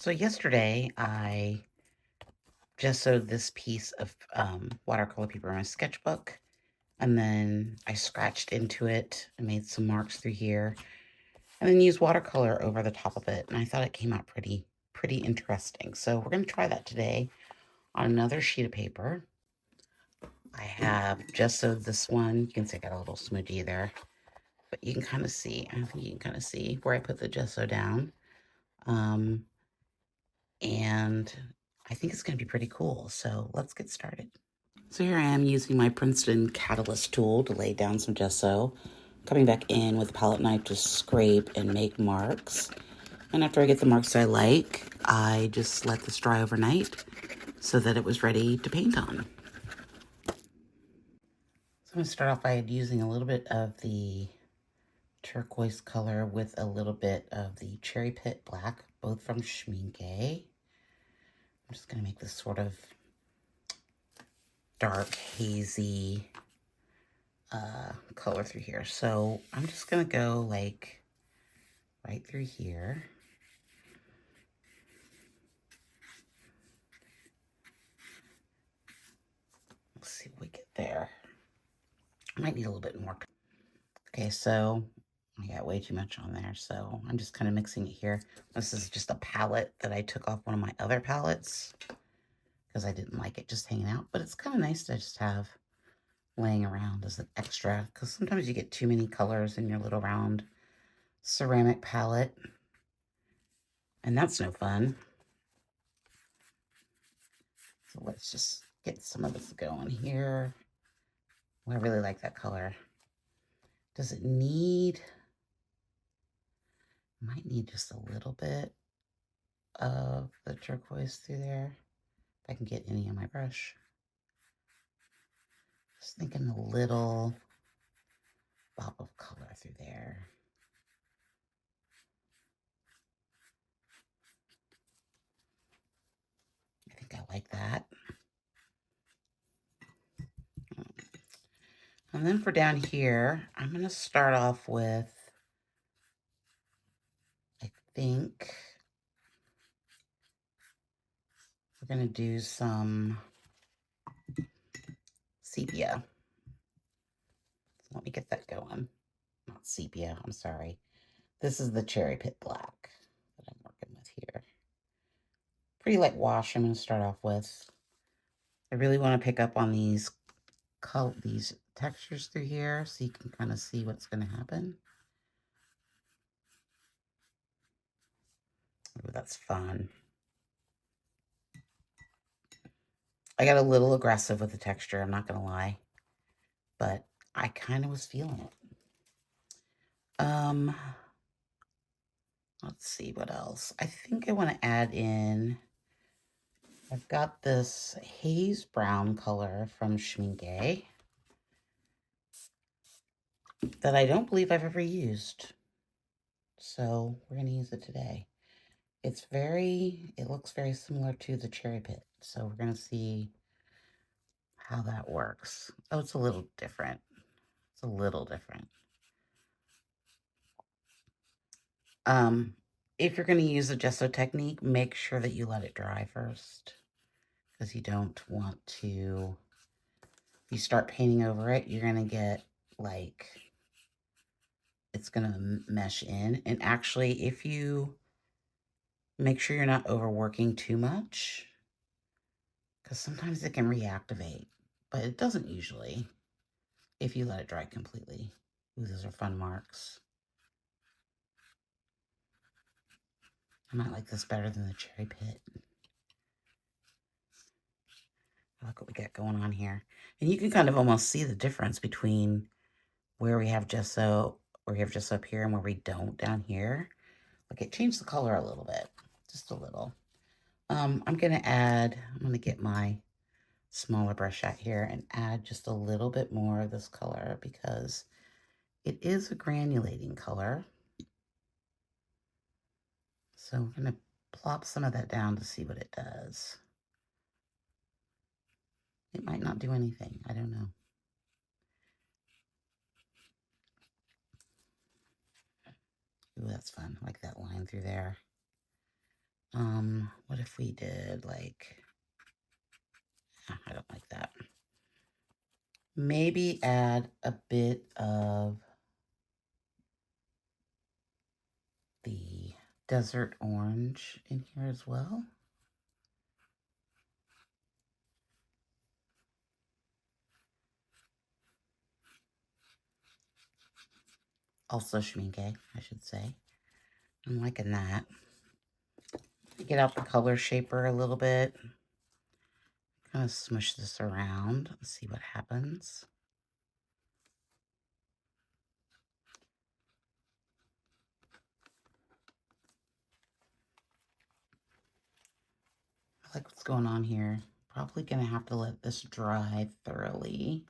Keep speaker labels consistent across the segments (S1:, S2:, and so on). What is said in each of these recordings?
S1: So yesterday I gessoed this piece of watercolor paper in my sketchbook, and then I scratched into it and made some marks through here, and then used watercolor over the top of it. And I thought it came out pretty interesting. So we're going to try that today on another sheet of paper. I have gessoed this one. You can see I got a little smudgy there, but you can kind of see. I think you can kind of see where I put the gesso down. And I think it's going to be pretty cool. So let's get started. So here I am using my Princeton Catalyst tool to lay down some gesso, coming back in with a palette knife to scrape and make marks. And after I get the marks I like, I just let this dry overnight so that it was ready to paint on. So I'm going to start off by using a little bit of the turquoise color with a little bit of the Cherry Pit Black, both from Schmincke. I'm just going to make this sort of dark, hazy color through here. So I'm just going to go like right through here. Let's see what we get there. I might need a little bit more. Okay, so I got way too much on there, so I'm just kind of mixing it here. This is just a palette that I took off one of my other palettes because I didn't like it just hanging out, but it's kind of nice to just have laying around as an extra, because sometimes you get too many colors in your little round ceramic palette, and that's no fun. So let's just get some of this going here. Oh, I really like that color. Does it need, might need just a little bit of the turquoise through there. If I can get any on my brush. Just thinking a little pop of color through there. I think I like that. And then for down here, I'm going to start off with, I think we're going to do some sepia. So let me get that going. Not sepia, I'm sorry. This is the Cherry Pit Black that I'm working with here. Pretty light wash I'm going to start off with. I really want to pick up on these textures through here so you can kind of see what's going to happen. Ooh, that's fun. I got a little aggressive with the texture, I'm not going to lie, but I kind of was feeling it. Let's see what else. I think I want to add in, I've got this haze brown color from Schmincke that I don't believe I've ever used. So we're going to use it today. It looks very similar to the Cherry Pit. So we're going to see how that works. Oh, it's a little different. It's a little different. If you're going to use a gesso technique, make sure that you let it dry first, because you don't want to, if you start painting over it, you're going to get like, it's going to mesh in. And actually, if you make sure you're not overworking too much, because sometimes it can reactivate, but it doesn't usually if you let it dry completely. Ooh, those are fun marks. I might like this better than the Cherry Pit. Look what we got going on here. And you can kind of almost see the difference between where we have gesso, up here and where we don't down here. Like it changed the color a little bit, just a little. I'm gonna get my smaller brush out here and add just a little bit more of this color because it is a granulating color. So we're gonna plop some of that down to see what it does. It might not do anything, I don't know. Ooh, that's fun, I like that line through there. What if we did like, I don't like that. Maybe add a bit of the desert orange in here as well. Also Schmincke, I should say. I'm liking that. Get out the color shaper a little bit. Kind of smush this around. Let's see what happens. I like what's going on here. Probably gonna have to let this dry thoroughly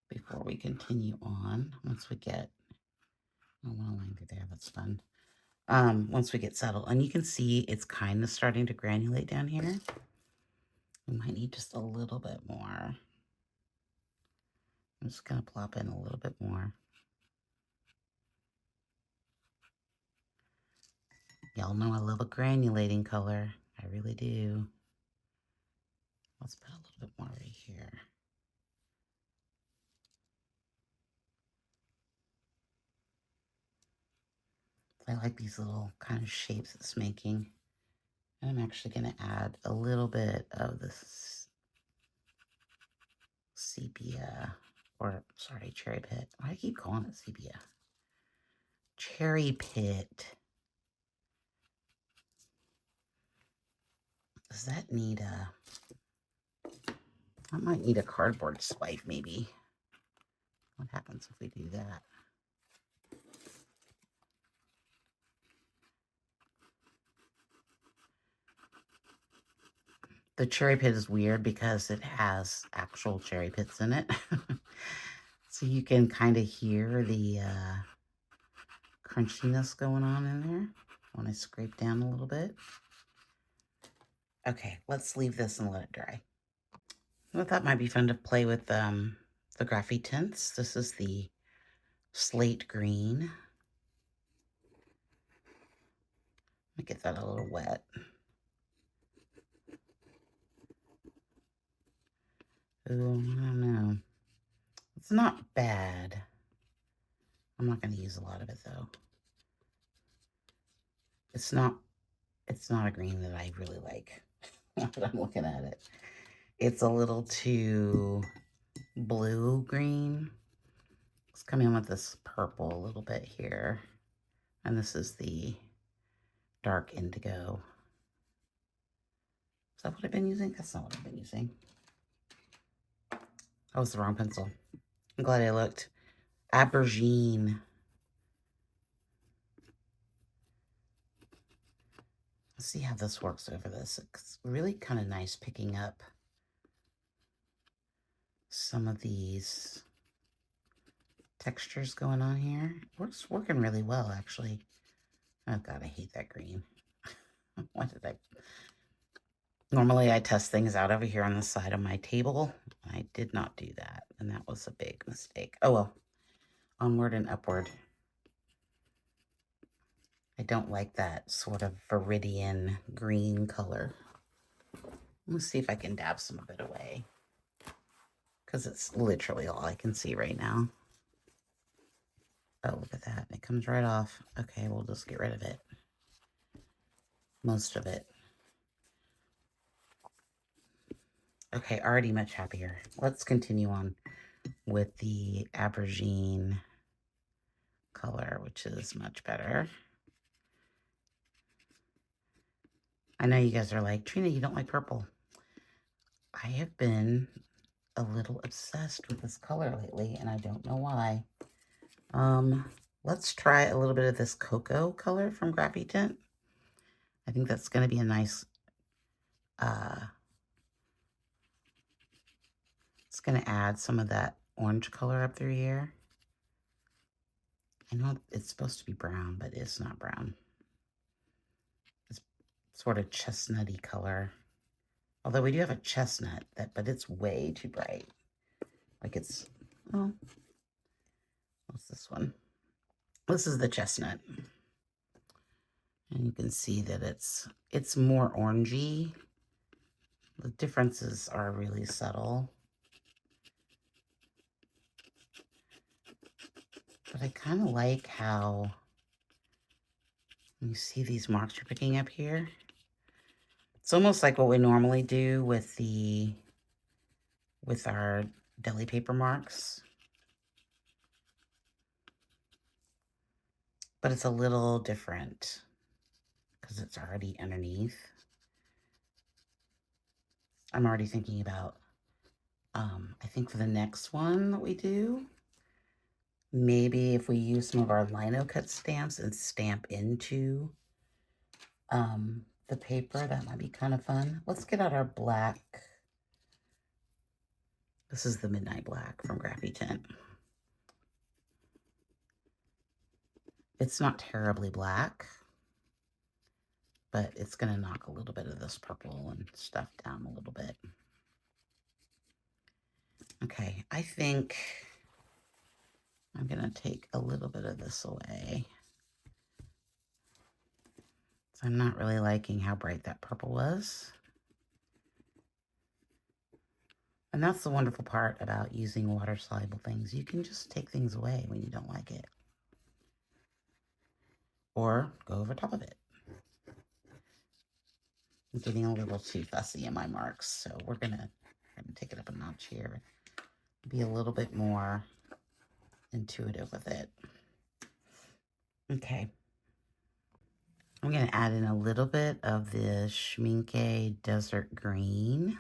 S1: before we continue on. Once we get, oh, one line through there, that's fun. Once we get settled, and you can see it's kind of starting to granulate down here. We might need just a little bit more. I'm just gonna plop in a little bit more. Y'all know I love a granulating color. I really do. Let's put a little bit more right here. I like these little kind of shapes it's making. And I'm actually going to add a little bit of this sepia, or sorry, cherry pit. Why do I keep calling it sepia? Cherry pit. Does that need a, I might need a cardboard swipe maybe. What happens if we do that? The cherry pit is weird because it has actual cherry pits in it. So you can kind of hear the crunchiness going on in there when I scrape down a little bit. Okay, let's leave this and let it dry. I thought that might be fun to play with the Graphitints. This is the slate green. Let me get that a little wet. Ooh, I don't know. It's not bad. I'm not going to use a lot of it though. It's not a green that I really like. Now that I'm looking at it, it's a little too blue green. Let's come in with this purple a little bit here, and this is the dark indigo. Is that what I've been using? That's not what I've been using. That was the wrong pencil. I'm glad I looked. Aubergine. Let's see how this works over this. It's really kind of nice picking up some of these textures going on here. It's working really well, actually. Oh, God, I hate that green. Why did I? Normally, I test things out over here on the side of my table. I did not do that, and that was a big mistake. Oh, well. Onward and upward. I don't like that sort of viridian green color. Let's see if I can dab some of it away, because it's literally all I can see right now. Oh, look at that. It comes right off. Okay, we'll just get rid of it. Most of it. Okay, already much happier. Let's continue on with the aubergine color, which is much better. I know you guys are like, Trina, you don't like purple. I have been a little obsessed with this color lately, and I don't know why. Let's try a little bit of this cocoa color from Graphitint. I think that's going to be a nice, it's going to add some of that orange color up through here. I know it's supposed to be brown, but it's not brown. It's sort of chestnutty color. Although we do have a chestnut, but it's way too bright. Like it's, oh, what's this one? This is the chestnut. And you can see that it's more orangey. The differences are really subtle. But I kind of like how you see these marks you're picking up here. It's almost like what we normally do with our deli paper marks. But it's a little different because it's already underneath. I'm already thinking about, I think for the next one that we do, maybe if we use some of our lino cut stamps and stamp into the paper, that might be kind of fun. Let's get out our black. This is the Midnight Black from Graphitint. It's not terribly black, but it's going to knock a little bit of this purple and stuff down a little bit. Okay, I think I'm going to take a little bit of this away. So I'm not really liking how bright that purple was. And that's the wonderful part about using water-soluble things. You can just take things away when you don't like it. Or go over top of it. I'm getting a little too fussy in my marks, so we're gonna take it up a notch here. Be a little bit more intuitive with it. Okay. I'm gonna add in a little bit of the Schmincke Desert Green.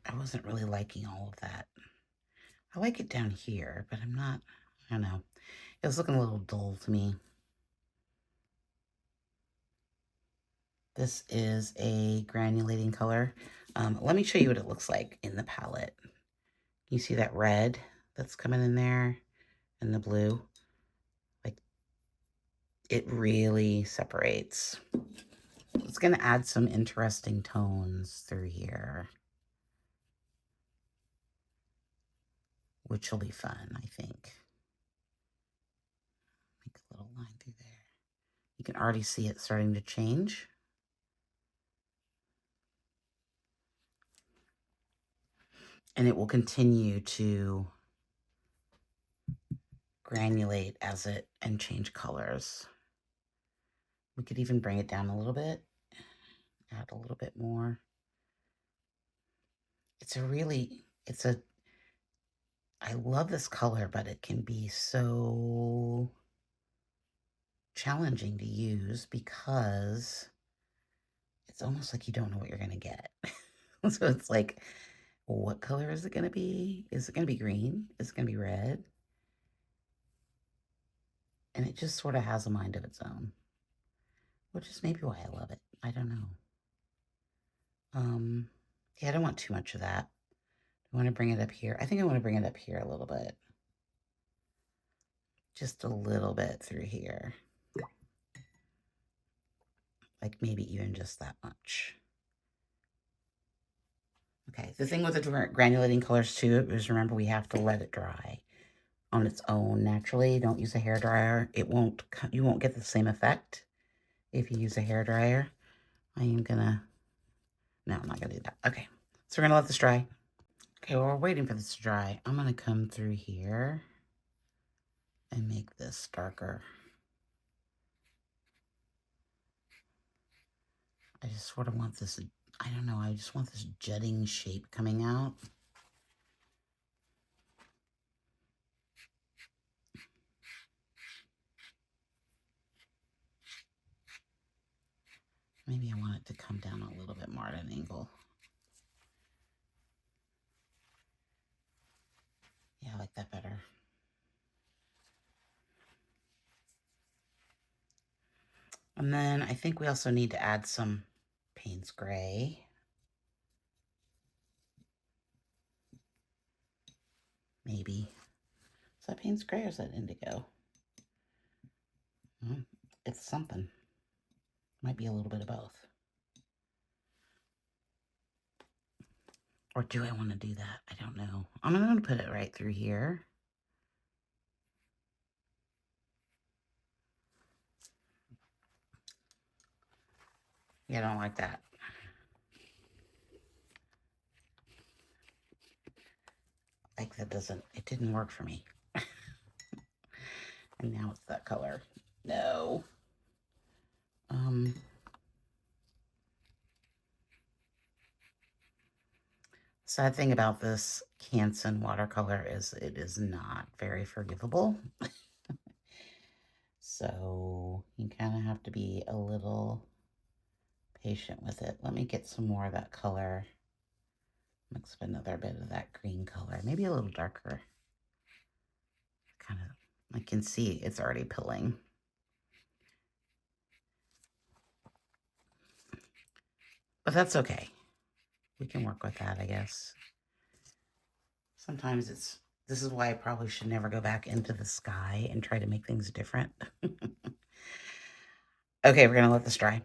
S1: I wasn't really liking all of that. I like it down here, but I'm not, I don't know. It was looking a little dull to me. This is a granulating color. Let me show you what it looks like in the palette. You see that red that's coming in there and the blue? Like, it really separates. It's going to add some interesting tones through here, which will be fun, I think. Make a little line through there. You can already see it starting to change. And it will continue to granulate as it and change colors. We could even bring it down a little bit, add a little bit more. I love this color, but it can be so challenging to use because it's almost like you don't know what you're going to get. So it's like, what color is it going to be? Is it going to be green? Is it going to be red? And it just sort of has a mind of its own, which is maybe why I love it. I don't know. Yeah, I don't want too much of that. I want to bring it up here. I think I want to bring it up here a little bit. Just a little bit through here. Like maybe even just that much. Okay, the thing with the granulating colors too is remember we have to let it dry on its own naturally. Don't use a hairdryer. You won't get the same effect if you use a hairdryer. No, I'm not gonna do that. Okay, so we're gonna let this dry. Okay, while we're waiting for this to dry, I'm gonna come through here and make this darker. I just sort of want this, I don't know, I just want this jutting shape coming out. Maybe I want it to come down a little bit more at an angle. Yeah, I like that better. And then I think we also need to add some Payne's Gray. Maybe. Is that Payne's Gray or is that Indigo? It's something. Might be a little bit of both. Or do I want to do that? I don't know. I'm going to put it right through here. Yeah, I don't like that. Like that doesn't, it didn't work for me. And now it's that color. No. Sad thing about this Canson watercolor is it is not very forgivable. So you kind of have to be a little patient with it. Let me get some more of that color. Mix up another bit of that green color, maybe a little darker. Kind of, I can see it's already pilling. But that's okay. We can work with that, I guess. Sometimes this is why I probably should never go back into the sky and try to make things different. Okay, we're gonna let this dry.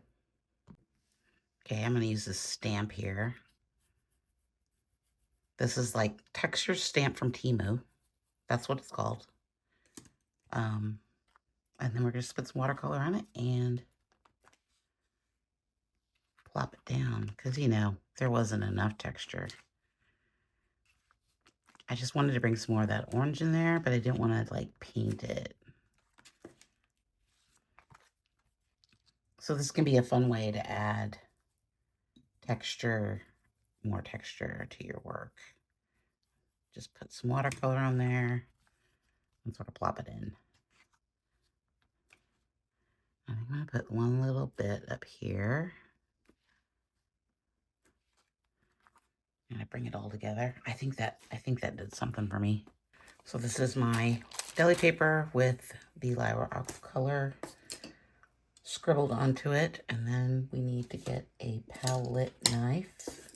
S1: Okay, I'm gonna use this stamp here. This is like texture stamp from Temu. That's what it's called. And then we're gonna put some watercolor on it and plop it down because, you know, there wasn't enough texture. I just wanted to bring some more of that orange in there, but I didn't want to like paint it. So this can be a fun way to add texture, more texture to your work. Just put some watercolor on there and sort of plop it in. I'm going to put one little bit up here. And I bring it all together. I think that did something for me. So this is my deli paper with the Lyra Marks scribbled onto it. And then we need to get a palette knife.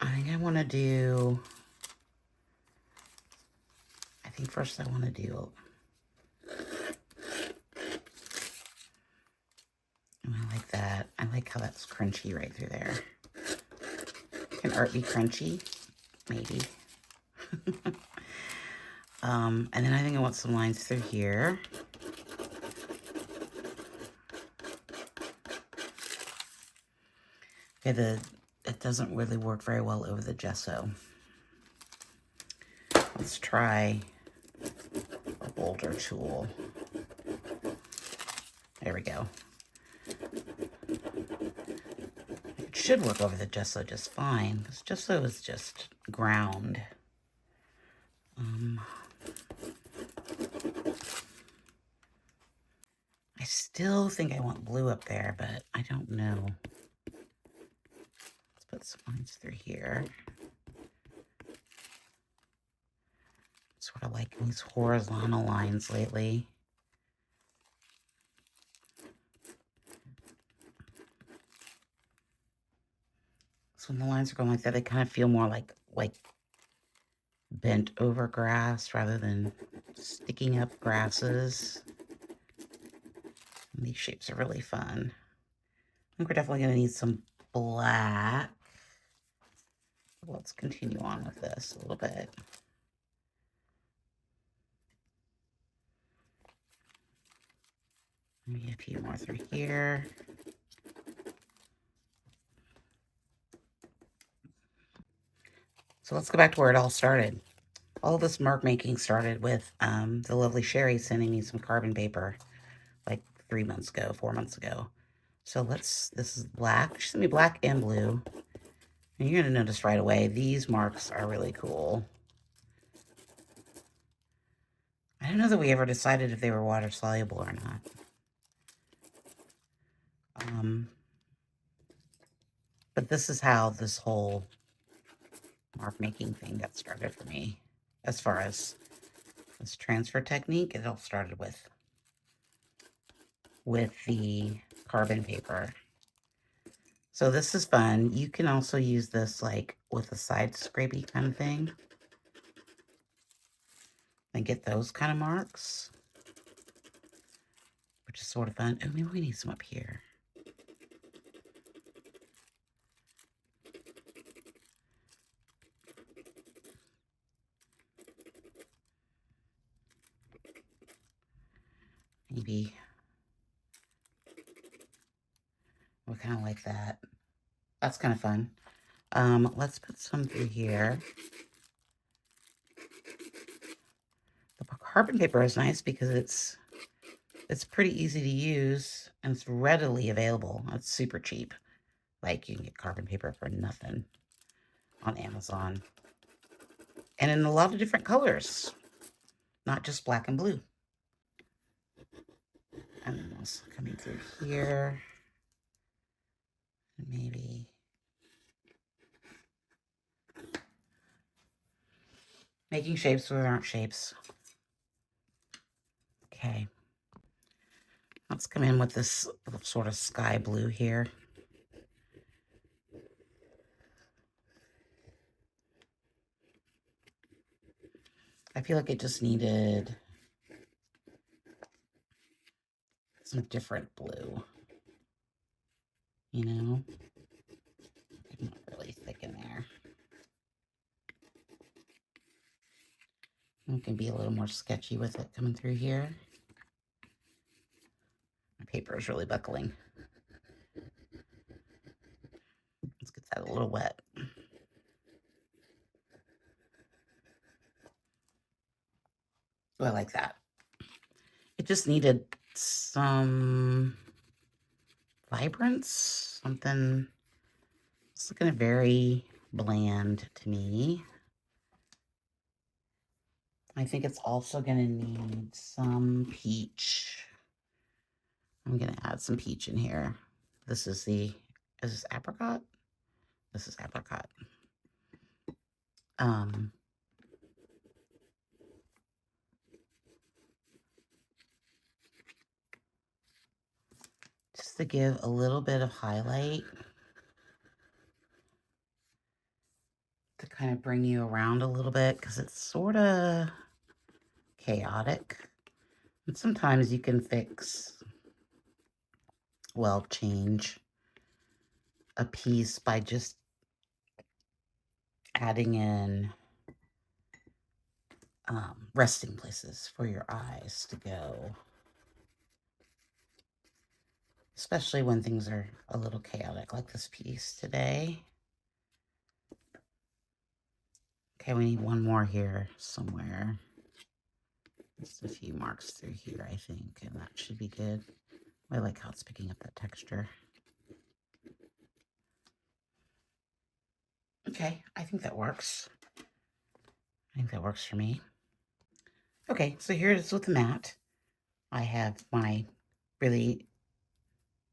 S1: I think I want to do, I think first I want to do, and I like that. I like how that's crunchy right through there. Can art be crunchy? Maybe. And then I think I want some lines through here. Okay, it doesn't really work very well over the gesso. Let's try a bolder tool. There we go. It should work over the gesso just fine, because gesso is just ground. I still think I want blue up there, but I don't know. Let's put some lines through here. Sort of like these horizontal lines lately. So when the lines are going like that, they kind of feel more like bent over grass rather than sticking up grasses. And these shapes are really fun. I think we're definitely going to need some black. Let's continue on with this a little bit. Maybe a few more through here. So let's go back to where it all started. All this mark making started with the lovely Sherry sending me some carbon paper like 4 months ago. So this is black. She sent me black and blue. And you're going to notice right away, these marks are really cool. I don't know that we ever decided if they were water soluble or not. But this is how this whole mark making thing got started for me. As far as this transfer technique, it all started with the carbon paper. So this is fun. You can also use this like with a side scrapey kind of thing. And get those kind of marks. Which is sort of fun. Oh, maybe we need some up here. Maybe kind of like that. That's kind of fun. Let's put some through here. The carbon paper is nice because it's pretty easy to use and it's readily available. It's super cheap. Like you can get carbon paper for nothing on Amazon. And in a lot of different colors, not just black and blue. And then also coming through here. Maybe making shapes where there aren't shapes. Okay. Let's come in with this sort of sky blue here. I feel like it just needed some different blue, you know? Not really thick in there. I can be a little more sketchy with it coming through here. My paper is really buckling. Let's get that a little wet. Oh, I like that. It just needed some vibrance, something. It's looking very bland to me. I think it's also going to need some peach. I'm going to add some peach in here. This is is this apricot? This is apricot. Just to give a little bit of highlight. To kind of bring you around a little bit because it's sort of chaotic. And sometimes you can change a piece by just adding in resting places for your eyes to go. Especially when things are a little chaotic like this piece today. Okay, we need one more here somewhere. Just a few marks through here, I think, and that should be good. I like how it's picking up that texture. Okay, I think that works. I think that works for me. Okay, so here it is with the matte. I have my really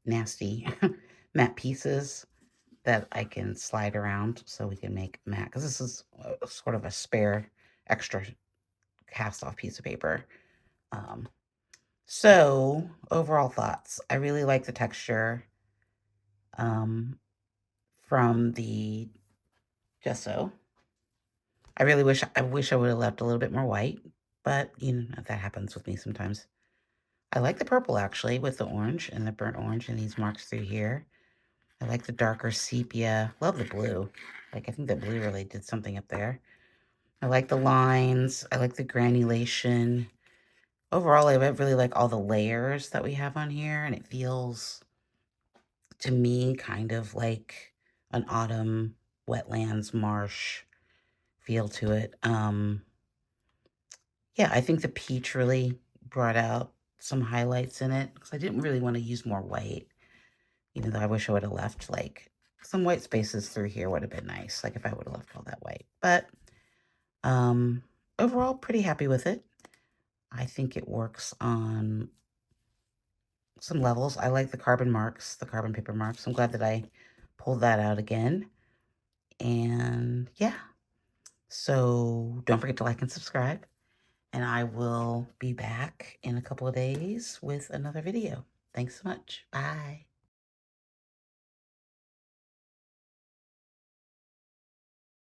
S1: nasty matte pieces that I can slide around so we can make matte, because this is sort of a spare extra cast off piece of paper. So overall thoughts, I really like the texture from the gesso. I wish I would have left a little bit more white, but you know, that happens with me sometimes. I like the purple actually with the orange and the burnt orange and these marks through here. I like the darker sepia. Love the blue. Like, I think the blue really did something up there. I like the lines. I like the granulation. Overall, I really like all the layers that we have on here, and it feels, to me, kind of like an autumn wetlands marsh feel to it. Yeah, I think the peach really brought out some highlights in it, because I didn't really want to use more white, even though I wish I would have left like some white spaces through here would have been nice, like if I would have left all that white. But overall, pretty happy with it. I think it works on some levels. I like the carbon marks, the carbon paper marks. I'm glad that I pulled that out again. And yeah, so don't forget to like and subscribe. And I will be back in a couple of days with another video. Thanks so much. Bye.